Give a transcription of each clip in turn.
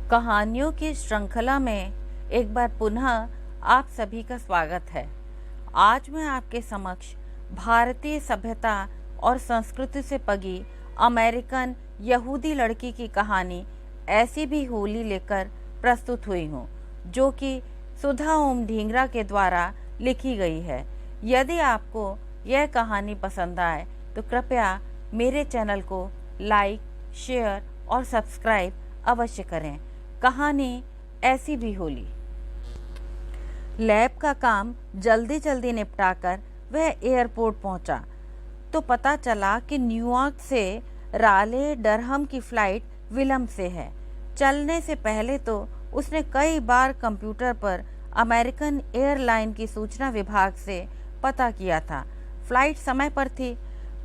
कहानियों की श्रृंखला में एक बार पुनः आप सभी का स्वागत है। आज मैं आपके समक्ष भारतीय सभ्यता और संस्कृति से पगी अमेरिकन यहूदी लड़की की कहानी ऐसी भी होली लेकर प्रस्तुत हुई हूँ, जो कि सुधा ओम ढींगरा के द्वारा लिखी गई है। यदि आपको यह कहानी पसंद आए तो कृपया मेरे चैनल को लाइक, शेयर और सब्सक्राइब अवश्य करें। कहानी ऐसी भी होली। लैब का काम जल्दी जल्दी निपटाकर वह एयरपोर्ट पहुंचा तो पता चला कि न्यूयॉर्क से राले डरहम की फ्लाइट विलंब से है। चलने से पहले तो उसने कई बार कंप्यूटर पर अमेरिकन एयरलाइन की सूचना विभाग से पता किया था। फ्लाइट समय पर थी।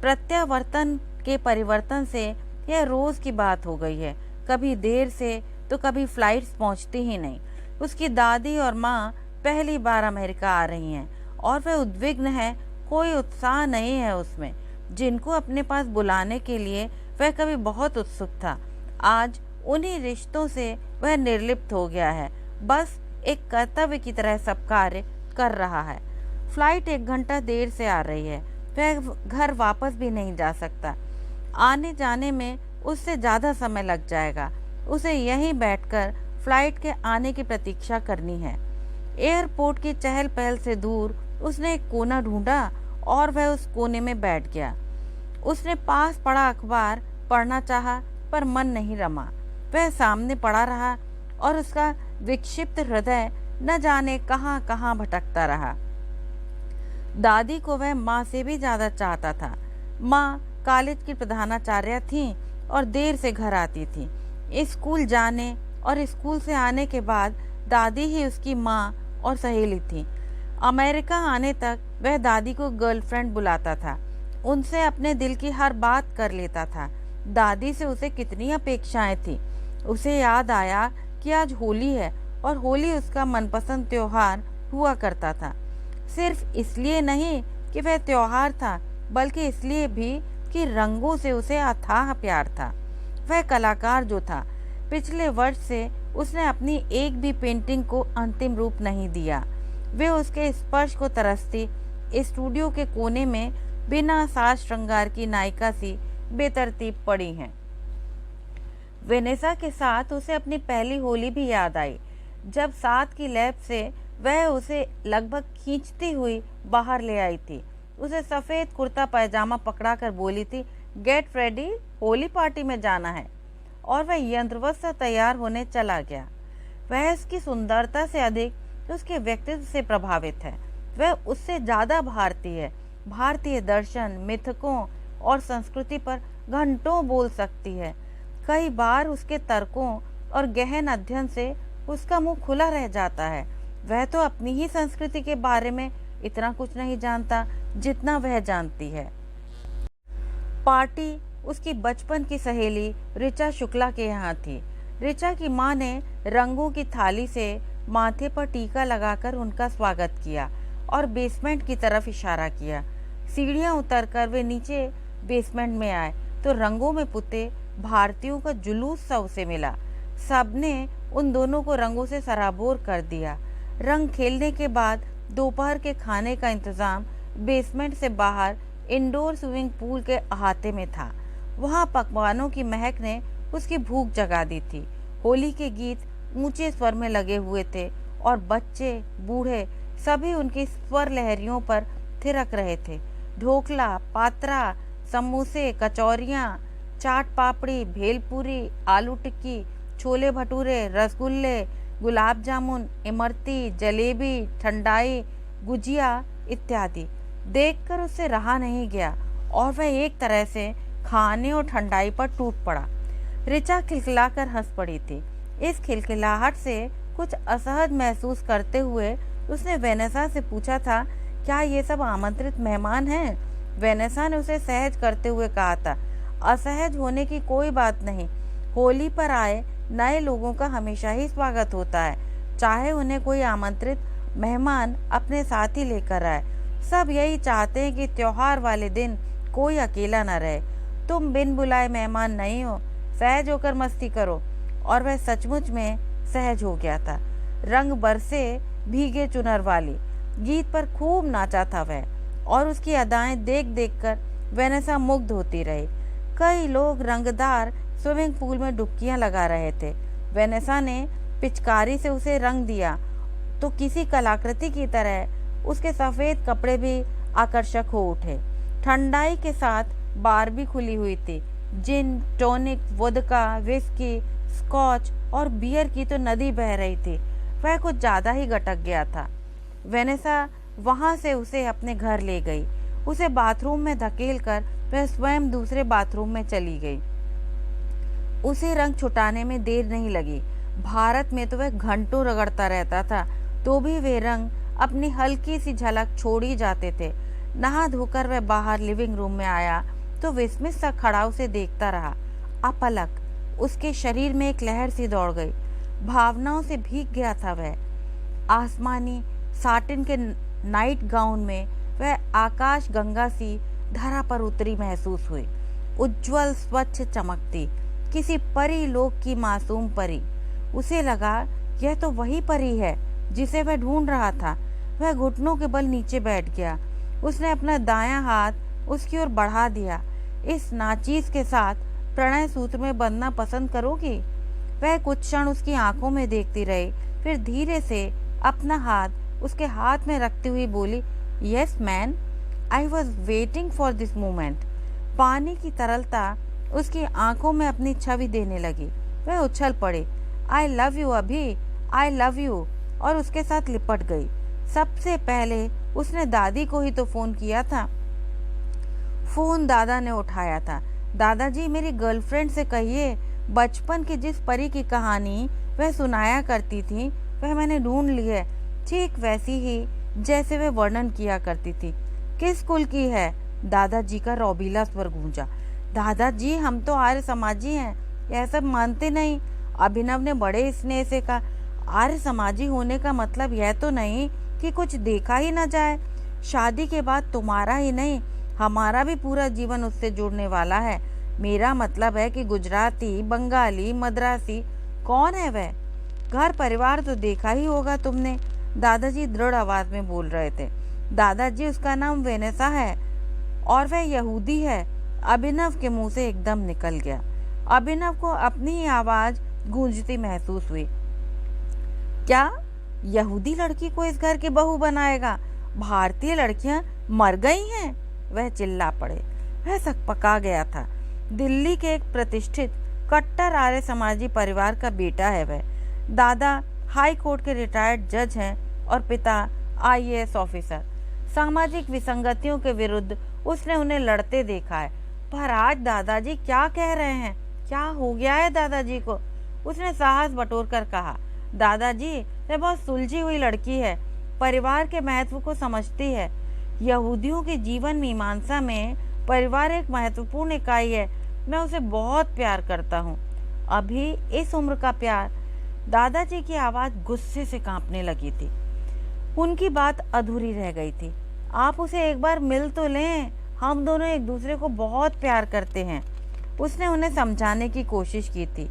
प्रत्यावर्तन के परिवर्तन से यह रोज की बात हो गई है। कभी देर से तो कभी फ्लाइट्स पहुंचती ही नहीं। उसकी दादी और माँ पहली बार अमेरिका आ रही हैं और वह उद्विग्न है। कोई उत्साह नहीं है उसमें। जिनको अपने पास बुलाने के लिए वह कभी बहुत उत्सुक था, आज उन्हीं रिश्तों से वह निर्लिप्त हो गया है। बस एक कर्तव्य की तरह सब कार्य कर रहा है। फ्लाइट 1 घंटा देर से आ रही है। वह घर वापस भी नहीं जा सकता। आने जाने में उससे ज़्यादा समय लग जाएगा। उसे यहीं बैठकर फ्लाइट के आने की प्रतीक्षा करनी है। एयरपोर्ट की चहल पहल से दूर उसने एक कोना ढूंढा और वह उस कोने में बैठ गया। उसने पास पड़ा अखबार पढ़ना चाहा, पर मन नहीं रमा। वह सामने पड़ा रहा और उसका विक्षिप्त हृदय न जाने कहां कहां भटकता रहा। दादी को वह माँ से भी ज्यादा चाहता था। माँ कॉलेज की प्रधानाचार्य थी और देर से घर आती थी। स्कूल जाने और स्कूल से आने के बाद दादी ही उसकी माँ और सहेली थी। अमेरिका आने तक वह दादी को गर्लफ्रेंड बुलाता था। उनसे अपने दिल की हर बात कर लेता था। दादी से उसे कितनी अपेक्षाएं थी। उसे याद आया कि आज होली है और होली उसका मनपसंद त्योहार हुआ करता था। सिर्फ इसलिए नहीं कि वह त्योहार था, बल्कि इसलिए भी कि रंगों से उसे अथाह प्यार था। वह कलाकार जो था, पिछले वर्ष से उसने अपनी एक भी पेंटिंग को अंतिम रूप नहीं दिया। वे उसके स्पर्श को तरसती स्टूडियो के कोने में बिना साज श्रृंगार की नायिका सी बेतरतीब पड़ी हैं। वेनेसा के साथ उसे अपनी पहली होली भी याद आई, जब साथ की लैब से वह उसे लगभग खींचती हुई बाहर ले आई थी। उसे सफेद कुर्ता पैजामा पकड़ाकर बोली थी, गेट रेडी, होली पार्टी में जाना है। और वह यंत्रवत सा तैयार होने चला गया। वह उसकी सुंदरता से अधिक उसके व्यक्तित्व से प्रभावित है। वह उससे ज्यादा भारतीय है। भारतीय दर्शन, मिथकों और संस्कृति पर घंटों बोल सकती है। कई बार उसके तर्कों और गहन अध्ययन से उसका मुंह खुला रह जाता है। वह तो अपनी ही संस्कृति के बारे में इतना कुछ नहीं जानता जितना वह जानती है। पार्टी उसकी बचपन की सहेली ऋचा शुक्ला के यहाँ थी। ऋचा की माँ ने रंगों की थाली से माथे पर टीका लगाकर उनका स्वागत किया और बेसमेंट की तरफ इशारा किया। सीढ़ियाँ उतरकर वे नीचे बेसमेंट में आए तो रंगों में पुते भारतीयों का जुलूस सा उसे मिला। सबने उन दोनों को रंगों से सराबोर कर दिया। रंग खेलने के बाद दोपहर के खाने का इंतजाम बेसमेंट से बाहर इंडोर स्विमिंग पूल के अहाते में था। वहां पकवानों की महक ने उसकी भूख जगा दी थी। होली के गीत ऊंचे स्वर में लगे हुए थे और बच्चे, बूढ़े सभी उनकी स्वर लहरियों पर थिरक रहे थे। ढोकला, पात्रा, समोसे, कचौरियाँ, चाट पापड़ी, भेलपूरी, आलू टिक्की, छोले भटूरे, रसगुल्ले, गुलाब जामुन, इमरती, जलेबी, ठंडाई, गुजिया इत्यादि देखकर उससे रहा नहीं गया और वह एक तरह से खाने और ठंडाई पर टूट पड़ा। ऋचा खिलखिलाकर हंस पड़ी थी। इस खिलखिलाहट से कुछ असहज महसूस करते हुए उसने वेनेसा से पूछा था, क्या ये सब आमंत्रित मेहमान हैं? वेनेसा ने उसे सहज करते हुए कहा था, असहज होने की कोई बात नहीं। होली पर आए नए लोगों का हमेशा ही स्वागत होता है, चाहे उन्हें कोई आमंत्रित मेहमान अपने साथ ही लेकर आए। सब यही चाहते हैं कि त्योहार वाले दिन कोई अकेला न रहे। तुम बिन बुलाए मेहमान नहीं हो, सहज होकर मस्ती करो और वह सचमुच में सहज हो गया था। रंग बरसे भीगे चुनर वाली गीत पर खूब नाचा था वह, और उसकी अदाएं देख देख कर वेनेसा मुग्ध होती रही। कई लोग रंगदार स्विमिंग पूल में डुबकियां लगा रहे थे। वेनेसा ने पिचकारी से उसे रंग दिया तो किसी कलाकृति की तरह उसके सफेद कपड़े भी आकर्षक हो उठे। ठंडाई के साथ बार भी खुली हुई थी। जिन, टॉनिक, वोदका, विस्की, स्कॉच और बियर की तो नदी बह रही थी। वह कुछ ज्यादा ही गटक गया था। वेनेसा वहां से उसे अपने घर ले गई। उसे बाथरूम में धकेल कर वह स्वयं दूसरे बाथरूम में चली गई। उसे रंग छुटाने में देर नहीं लगी। भारत में तो वह घंटों रगड़ता रहता था, तो भी वे रंग अपनी हल्की सी झलक छोड़ ही जाते थे। नहा धोकर वह बाहर लिविंग रूम में आया तो विस्मित सा खड़ा उसे देखता रहा। अपलक उसके शरीर में एक लहर सी दौड़ गई। भावनाओं से भीग गया था वह। आसमानी साटिन के नाइट गाउन में वह आकाश गंगा सी धरा पर उतरी महसूस हुई। उज्जवल, स्वच्छ, चमकती, किसी परी लोक की मासूम परी। उसे लगा यह तो वही परी है जिसे वह ढूंढ रहा था। वह घुटनों के बल नीचे बैठ गया। उसने अपना दायां हाथ उसकी ओर बढ़ा दिया। इस नाचीज के साथ प्रणय सूत्र में बंधना पसंद करोगी? वह कुछ क्षण उसकी आंखों में देखती रही, फिर धीरे से अपना हाथ उसके हाथ में रखती हुई बोली, yes man, I was waiting for this moment. पानी की तरलता उसकी आंखों में अपनी छवि देने लगी। वह उछल पड़ी, आई लव यू अभी, आई लव यू, और उसके साथ लिपट गई। सबसे पहले उसने दादी को ही तो फोन किया था। फोन दादा ने उठाया था। दादाजी, मेरी गर्लफ्रेंड से कहिए बचपन की जिस परी की कहानी वह सुनाया करती थी वह मैंने ढूंढ ली है, ठीक वैसी ही जैसे वह वर्णन किया करती थी। किस कुल की है? दादाजी का रौबीला स्वर गूंजा। दादाजी, हम तो आर्य समाजी हैं, यह सब मानते नहीं। अभिनव ने बड़े स्नेह से कहा, आर्य समाजी होने का मतलब यह तो नहीं कि कुछ देखा ही न जाए। शादी के बाद तुम्हारा ही नहीं, हमारा भी पूरा जीवन उससे जुड़ने वाला है। मेरा मतलब है कि गुजराती, बंगाली, मद्रासी, कौन है वह? घर परिवार तो देखा ही होगा तुमने। दादाजी दृढ़ आवाज में बोल रहे थे। दादाजी, उसका नाम वेनेसा है और वह यहूदी है। अभिनव के मुंह से एकदम निकल गया। अभिनव को अपनी ही आवाज गूंजती महसूस हुई। क्या यहूदी लड़की को इस घर की बहू बनाएगा? भारतीय लड़कियां मर गई हैं? वह चिल्ला पड़े। वह सकपका गया था। दिल्ली के एक प्रतिष्ठित कट्टर आर्य समाजी परिवार का बेटा है वह। दादा हाई कोर्ट के रिटायर्ड जज हैं और पिता आईएएस ऑफिसर। सामाजिक विसंगतियों के विरुद्ध उसने उन्हें लड़ते देखा है। पर आज दादाजी क्या कह रहे हैं? क्या हो गया है दादाजी को? उसने साहस बटोर कर कहा, दादाजी, वह बहुत सुलझी हुई लड़की है, परिवार के महत्व को समझती है। यहूदियों की जीवन मीमांसा में परिवार एक महत्वपूर्ण इकाई है। मैं उसे बहुत प्यार करता हूँ। अभी इस उम्र का प्यार। दादाजी की आवाज गुस्से से कांपने लगी थी। उनकी बात अधूरी रह गई थी। आप उसे एक बार मिल तो लें, हम दोनों एक दूसरे को बहुत प्यार करते हैं। उसने उन्हें समझाने की कोशिश की थी।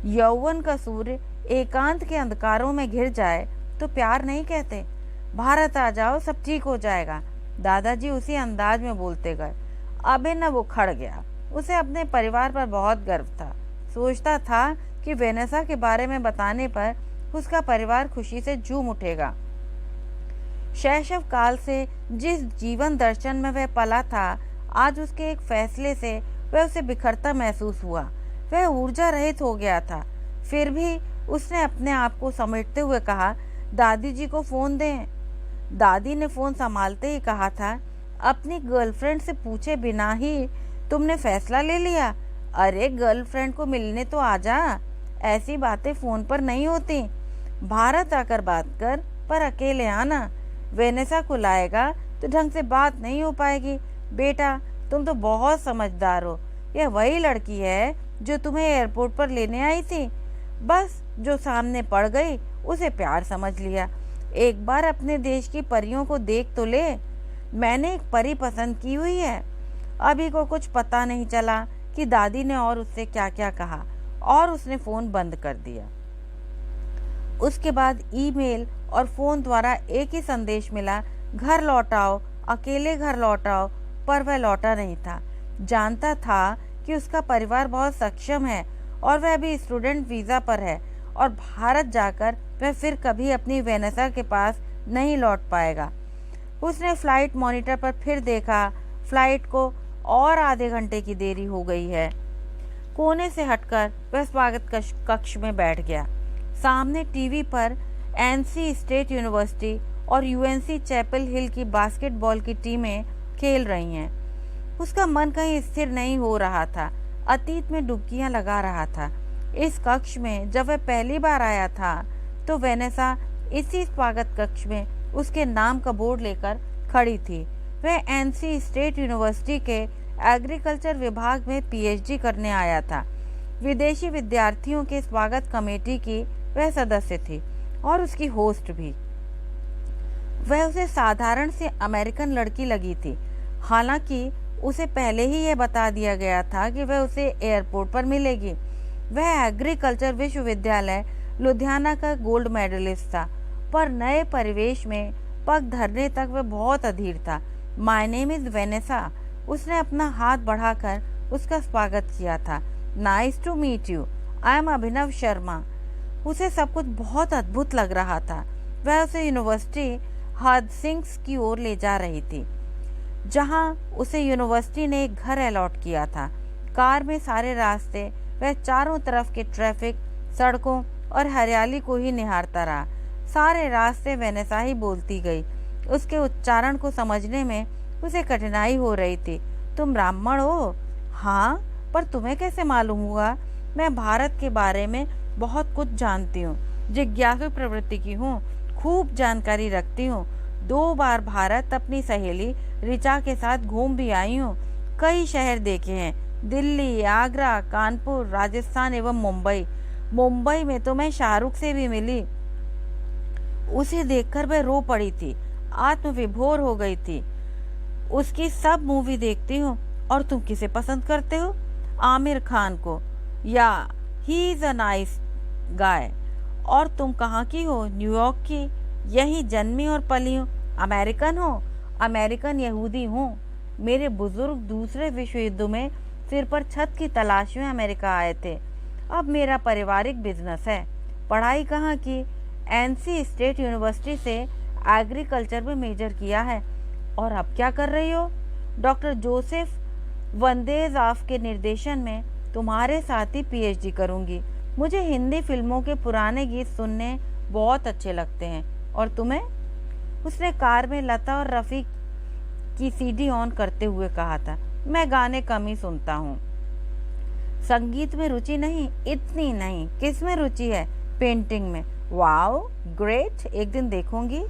यौवन का सूर्य एकांत के अंधकारों में घिर जाए तो प्यार नहीं कहते। भारत आ जाओ, सब ठीक हो जाएगा। दादाजी उसी अंदाज में बोलते गए। अभिनव उखड़ गया। उसे अपने परिवार पर बहुत गर्व था। सोचता था कि वेनेसा के बारे में बताने पर उसका परिवार खुशी से झूम उठेगा। शैशव काल से जिस जीवन दर्शन में वह पला था, आज उसके एक फैसले से वह उसे बिखरता महसूस हुआ। वह ऊर्जा रहित हो गया था। फिर भी उसने अपने आप को समेटते हुए कहा, दादी जी को फोन दें। दादी ने फोन संभालते ही कहा था, अपनी गर्लफ्रेंड से पूछे बिना ही तुमने फैसला ले लिया? अरे गर्लफ्रेंड को मिलने तो आजा, ऐसी बातें फोन पर नहीं होती। भारत आकर बात कर, पर अकेले आना। वेनेसा को लाएगा तो ढंग से बात नहीं हो पाएगी। बेटा, तुम तो बहुत समझदार हो। यह वही लड़की है जो तुम्हें एयरपोर्ट पर लेने आई थी। बस जो सामने पड़ गई उसे प्यार समझ लिया। एक बार अपने देश की परियों को देख तो ले। मैंने एक परी पसंद की हुई है। अभी को कुछ पता नहीं चला कि दादी ने और उससे क्या क्या कहा और उसने फ़ोन बंद कर दिया। उसके बाद ईमेल और फ़ोन द्वारा एक ही संदेश मिला, घर लौट आओ, अकेले घर लौट आओ। पर वह लौटा नहीं था। जानता था कि उसका परिवार बहुत सक्षम है और वह अभी स्टूडेंट वीज़ा पर है और भारत जाकर वह फिर कभी अपनी वेनेसा के पास नहीं लौट पाएगा। उसने फ्लाइट मॉनिटर पर फिर देखा, फ्लाइट को और आधे घंटे की देरी हो गई है। कोने से हटकर वह स्वागत कक्ष में बैठ गया। सामने टीवी पर एनसी स्टेट यूनिवर्सिटी और यूएनसी चैपल हिल की बास्केटबॉल की टीमें खेल रही हैं। उसका मन कहीं स्थिर नहीं हो रहा था, अतीत में डुबकियां लगा रहा था। इस कक्ष में जब वह पहली बार आया था तो वेनेसा इसी स्वागत कक्ष में उसके नाम का बोर्ड लेकर खड़ी थी। वह एनसी स्टेट यूनिवर्सिटी के एग्रीकल्चर विभाग में पीएचडी करने आया था। विदेशी विद्यार्थियों के स्वागत कमेटी की वह सदस्य थी और उसकी होस्ट भी। वह उसे साधारण सी अमेरिकन लड़की लगी थी। हालांकि उसे पहले ही यह बता दिया गया था कि वह उसे एयरपोर्ट पर मिलेगी। वह एग्रीकल्चर विश्वविद्यालय लुधियाना का गोल्ड मेडलिस्ट था, पर नए परिवेश में पग धरने तक वह बहुत अधीर था। My name is Vanessa. उसने अपना हाथ बढ़ाकर उसका स्वागत किया था। Nice to meet you, I am Abhinav Sharma. उसे सब कुछ बहुत अद्भुत लग रहा था। वह उसे यूनिवर्सिटी हादसिंग्स की ओर ले जा रही थी, जहां उसे यूनिवर्सिटी ने एक घर अलॉट किया था। कार में सारे रास्ते वह चारों तरफ के ट्रैफिक, सड़कों और हरियाली को ही निहारता रहा। सारे रास्ते वेनेसा ही बोलती गई। उसके उच्चारण को समझने में उसे कठिनाई हो रही थी। तुम ब्राह्मण हो? हाँ, पर तुम्हें कैसे मालूम हुआ? मैं भारत के बारे में बहुत कुछ जानती हूँ, जिज्ञासु प्रवृत्ति की हूँ, खूब जानकारी रखती हूँ। 2 बार भारत अपनी सहेली रिचा के साथ घूम भी आई हूँ। कई शहर देखे हैं, दिल्ली, आगरा, कानपुर, राजस्थान एवं मुंबई। मुंबई में तो मैं शाहरुख से भी मिली। उसे देखकर वह रो पड़ी थी, आत्मविभोर हो गई थी। उसकी सब मूवी देखती हूँ। और तुम किसे पसंद करते हो? आमिर खान को। या he is a nice guy. और तुम कहाँ की हो? न्यूयॉर्क की। यही जन्मी और पली हूँ। अमेरिकन हो? अमेरिकन यहूदी हूँ। मेरे बुजुर्ग दूसरे विश्व युद्ध में सिर पर छत की तलाश में अमेरिका आए थे। अब मेरा पारिवारिक बिजनेस है। पढ़ाई कहाँ की? एनसी स्टेट यूनिवर्सिटी से एग्रीकल्चर में मेजर किया है। और अब क्या कर रही हो? डॉक्टर जोसेफ वंदेजाफ के निर्देशन में तुम्हारे साथ ही पीएचडी करूंगी। मुझे हिंदी फिल्मों के पुराने गीत सुनने बहुत अच्छे लगते हैं। और तुम्हें? उसने कार में लता और रफ़ी की सीडी ऑन करते हुए कहा था। मैं गाने कम ही सुनता हूँ। संगीत में रुचि नहीं? इतनी नहीं। किस में रुचि है? पेंटिंग में। वाओ, ग्रेट, एक दिन देखूंगी।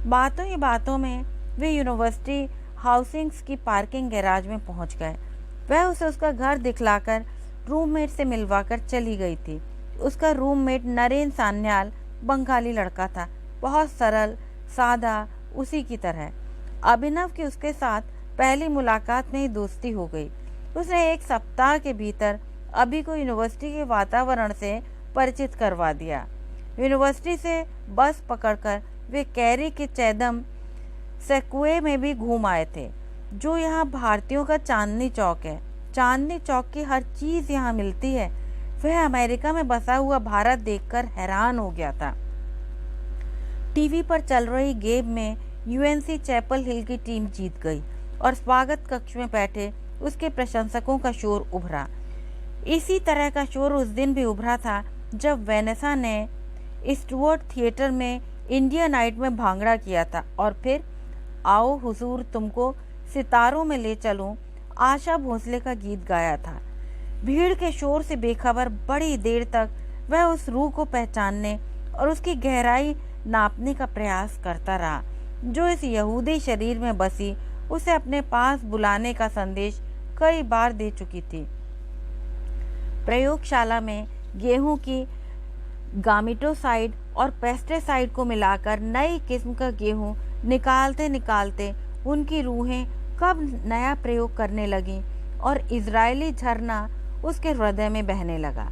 बातों ही बातों में वे यूनिवर्सिटी हाउसिंग्स की पार्किंग गैराज में पहुंच गए। वह उसे उसका घर दिखलाकर रूममेट से मिलवाकर चली गई थी। उसका रूममेट नरेन सान्याल बंगाली लड़का था, बहुत सरल सादा, उसी की तरह। अभिनव की उसके साथ पहली मुलाकात में ही दोस्ती हो गई। उसने 1 सप्ताह के भीतर अभी को यूनिवर्सिटी के वातावरण से परिचित करवा दिया। यूनिवर्सिटी से बस पकड़कर वे कैरी के चैदम सेक्वे में भी घूम आए थे, जो यहाँ भारतीयों का चांदनी चौक है। चांदनी चौक की हर चीज यहाँ मिलती है। वह अमेरिका में बसा हुआ भारत देखकर हैरान हो गया था। टीवी पर चल रही गेम में यूएनसी चैपल हिल की टीम जीत गई और स्वागत कक्ष में बैठे उसके प्रशंसकों का शोर उभरा। इसी तरह का शोर उस दिन भी उभरा था जब वेनेसा ने स्टुअर्ट थिएटर में इंडिया नाइट में भांगड़ा किया था और फिर आओ हुजूर तुमको सितारों में ले चलूं आशा भोसले का गीत गाया था। भीड़ के शोर से बेखबर बड़ी देर तक वह उस रूह को पहचानने और उसकी गहराई नापने का प्रयास करता रहा, जो इस यहूदी शरीर में बसी उसे अपने पास बुलाने का संदेश कई बार दे चुकी थी। प्रयोगशाला में गेहूं की गामिटोसाइड और पेस्टिसाइड को मिलाकर नई किस्म का गेहूं निकालते निकालते उनकी रूहें कब नया प्रयोग करने लगीं और इजरायली झरना उसके हृदय में बहने लगा।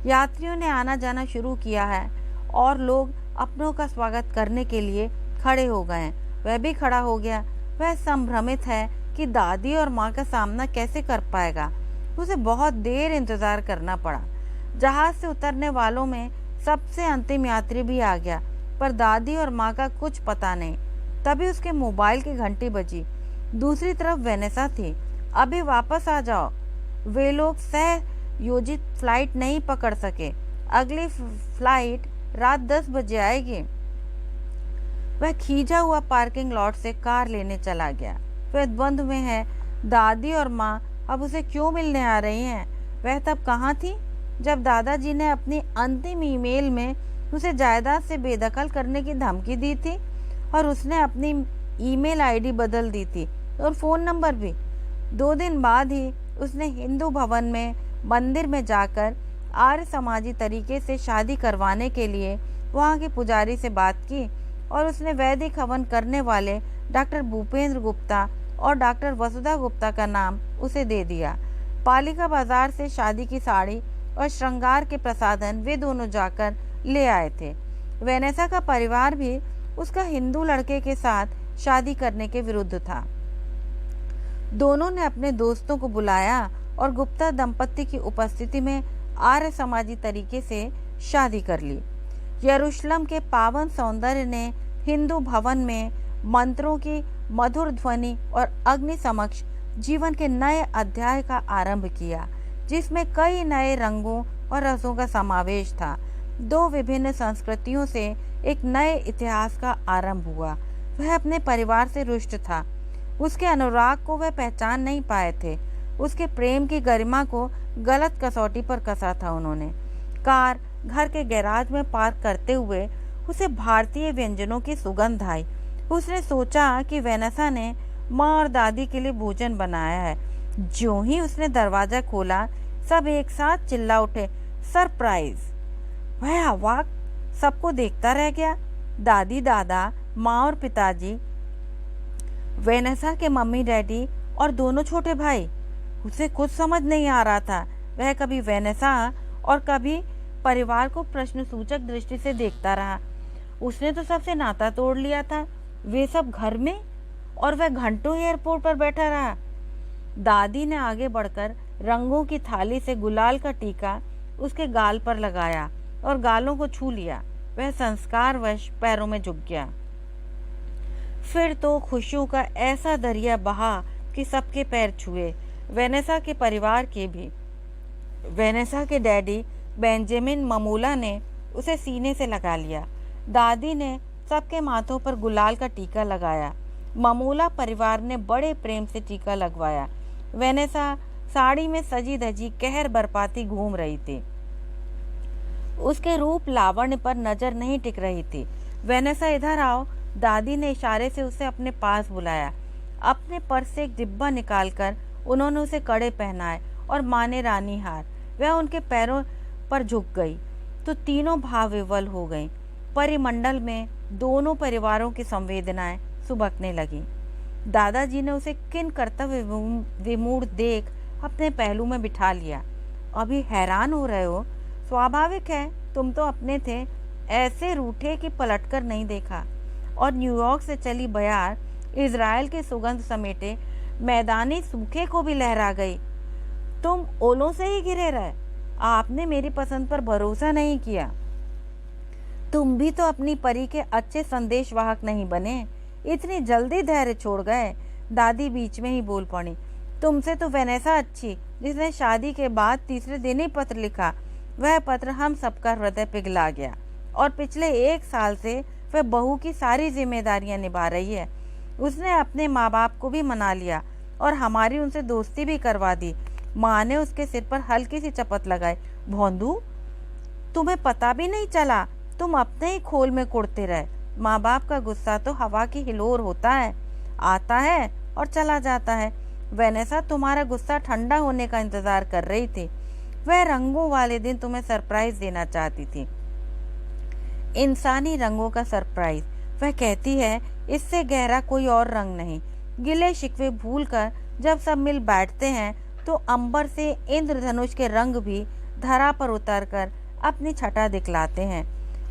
यात्रियों ने आना जाना शुरू किया है और लोग अपनों का स्वागत करने के लिए खड़े हो गए हैं। वह भी खड़ा हो गया। वह संभ्रमित है कि दादी और माँ का सामना कैसे कर पाएगा। उसे बहुत देर इंतजार करना पड़ा। जहाज से उतरने वालों में सबसे अंतिम यात्री भी आ गया, पर दादी और माँ का कुछ पता नहीं। तभी उसके मोबाइल की घंटी बजी। दूसरी तरफ वेनेसा थी। अभी वापस आ जाओ। वे लोग सह योजित फ्लाइट नहीं पकड़ सके। अगली फ्लाइट रात 10 बजे आएगी। वह खींचा हुआ पार्किंग लॉट से कार लेने चला गया। वह द्वंद्व में है। दादी और माँ अब उसे क्यों मिलने आ रही हैं? वह तब कहाँ थी जब दादाजी ने अपनी अंतिम ईमेल में उसे जायदाद से बेदखल करने की धमकी दी थी और उसने अपनी ईमेल आईडी बदल दी थी और फ़ोन नंबर भी। 2 दिन बाद ही उसने हिंदू भवन में मंदिर में जाकर आर्य समाजी तरीके से शादी करवाने के लिए वहाँ के पुजारी से बात की और उसने वैदिक हवन करने वाले डॉक्टर भूपेंद्र गुप्ता और डॉक्टर वसुधा गुप्ता का नाम उसे दे दिया। पालिका बाजार से शादी की साड़ी और श्रृंगार के प्रसाधन वे दोनों जाकर ले आए थे। वेनेसा का परिवार भी उसका हिंदू लड़के के साथ शादी करने के विरुद्ध था। दोनों ने अपने दोस्तों को बुलाया और गुप्ता दंपत्ति की उपस्थिति में आर्य समाजी तरीके से शादी कर ली। यरूशलेम के पावन सौंदर्य ने हिंदू भवन में मंत्रों की मधुर ध्वनि और अग्नि समक्ष जीवन के नए अध्याय का आरंभ किया, जिसमें कई नए रंगों और रसों का समावेश था। 2 विभिन्न संस्कृतियों से एक नए इतिहास का आरंभ हुआ। वह अपने परिवार से रुष्ट था। उसके अनुराग को वह पहचान नहीं पाए थे। उसके प्रेम की गरिमा को गलत कसौटी पर कसा था उन्होंने। कार घर के गैराज में पार्क करते हुए उसे भारतीय व्यंजनों की सुगंध आई। उसने सोचा कि वेनेसा ने माँ और दादी के लिए भोजन बनाया है। ज्यों ही उसने दरवाजा खोला, सब एक साथ चिल्ला उठे, सरप्राइज! वह अवाक सबको देखता रह गया। दादी, दादा, माँ और पिताजी, वेनेसा के मम्मी डैडी और दोनों छोटे भाई। उसे कुछ समझ नहीं आ रहा था। वह कभी वेनेसा और कभी परिवार को प्रश्नसूचक दृष्टि से देखता रहा। उसने तो सबसे नाता तोड़ लिया था, वे सब घर में, और वह घंटों एयरपोर्ट पर बैठा रहा। दादी ने आगे बढ़कर रंगों की थाली से गुलाल का टीका उसके गाल पर लगाया और गालों को छू लिया। वह संस्कारवश पैरों में झुक गया। फिर तो खुशियों का ऐसा दरिया बहा कि सबके पैर छुए, वेनेसा के परिवार के भी। वेनेसा के डैडी बेंजामिन ममूला ने उसे सीने से लगा लिया। दादी ने सबके माथों पर गुलाल का टीका लगाया। ममूला परिवार ने बड़े प्रेम से टीका लगवाया। वेनेसा साड़ी में सजी धजी कहर बरपाती घूम रही थी। उसके रूप लावण्य पर नजर नहीं टिक रही थी। वेनेसा, इधर आओ। दादी ने इशारे से उसे अपने पास बुलाया। अपने पर्स से एक डिब्बा निकालकर उन्होंने उसे कड़े पहनाए और माने रानी हार। वह उनके पैरों पर झुक गई तो तीनों भाव विवल हो गईं। परिमंडल में दोनों परिवारों की संवेदनाएं सुबकने लगीं। दादाजी ने उसे किन कर्तव्य विमूढ़ देख अपने पहलू में बिठा लिया। अभी हैरान हो रहे हो? स्वाभाविक है, तुम तो अपने थे। ऐसे रूठे कि पलटकर नहीं देखा। और न्यूयॉर्क से चली बयार इजराइल की सुगंध समेटे मैदानी सूखे को भी लहरा गई। तुम ओलों से ही घिरे रहे। आपने मेरी पसंद पर भरोसा नहीं किया। तुम भी तो अपनी परी के अच्छे संदेशवाहक नहीं बने। इतनी जल्दी धैर्य छोड़ गए। दादी बीच में ही बोल पड़ी। तुमसे तो वेनेसा अच्छी, जिसने शादी के बाद तीसरे दिन ही पत्र लिखा। वह पत्र हम सबका हृदय पिघला गया और पिछले 1 साल से वह बहू की सारी जिम्मेदारियां निभा रही है। उसने अपने माँ बाप को भी मना लिया और हमारी उनसे दोस्ती भी करवा दी। माँ ने उसके सिर पर हल्की सी चपत लगाई। भोंदू, तुम्हें पता भी नहीं चला, तुम अपने ही खोल में कुड़ते रहे। माँ बाप का गुस्सा तो हवा की हिलोर होता है, आता है और चला जाता है। वेनेसा तुम्हारा गुस्सा ठंडा होने का इंतजार कर रही थी। वह रंगों वाले दिन तुम्हें सरप्राइज देना चाहती थी, इंसानी रंगों का सरप्राइज। वह कहती है इससे गहरा कोई और रंग नहीं। गिले शिकवे भूलकर जब सब मिल बैठते हैं तो अंबर से इंद्रधनुष के रंग भी धरा पर उतरकर अपनी छटा दिखलाते हैं।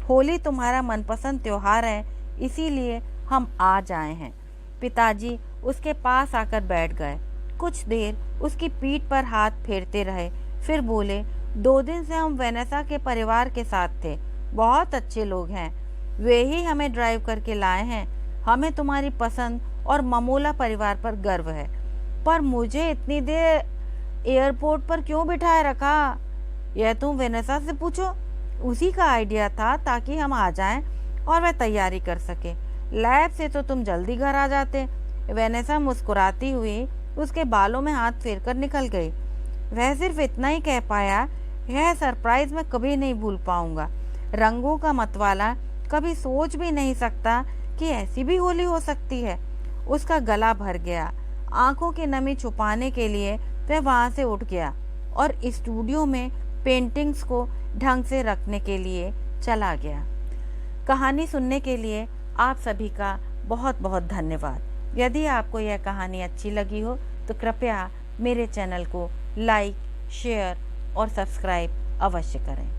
होली तुम्हारा मनपसंद त्योहार है, इसीलिए हम आज आए हैं। पिताजी उसके पास आकर बैठ गए। कुछ देर उसकी पीठ पर हाथ फेरते रहे, फिर बोले, 2 दिन से हम वेनेसा के परिवार के साथ थे। बहुत अच्छे लोग हैं, वे ही हमें ड्राइव करके लाए हैं। हमें तुम्हारी पसंद और ममोला परिवार पर गर्व है। पर मुझे इतनी देर एयरपोर्ट पर क्यों बिठाए रखा? यह तुम वेनेसा से पूछो। उसी का आइडिया था ताकि हम आ जाएं और वह तैयारी कर सके। लैब से तो तुम जल्दी घर आ जाते। वेनेसा मुस्कुराती हुई उसके बालों में हाथ फेरकर निकल गई। वह सिर्फ इतना ही कह पाया, यह सरप्राइज मैं कभी नहीं भूल पाऊंगा। रंगों का मतवाला कभी सोच भी नहीं सकता कि ऐसी भी होली हो सकती है। उसका गला भर गया। आंखों की नमी छुपाने के लिए वह वहां से उठ गया और स्टूडियो में पेंटिंग्स को ढंग से रखने के लिए चला गया। कहानी सुनने के लिए आप सभी का बहुत बहुत धन्यवाद। यदि आपको यह कहानी अच्छी लगी हो तो कृपया मेरे चैनल को लाइक, शेयर और सब्सक्राइब अवश्य करें।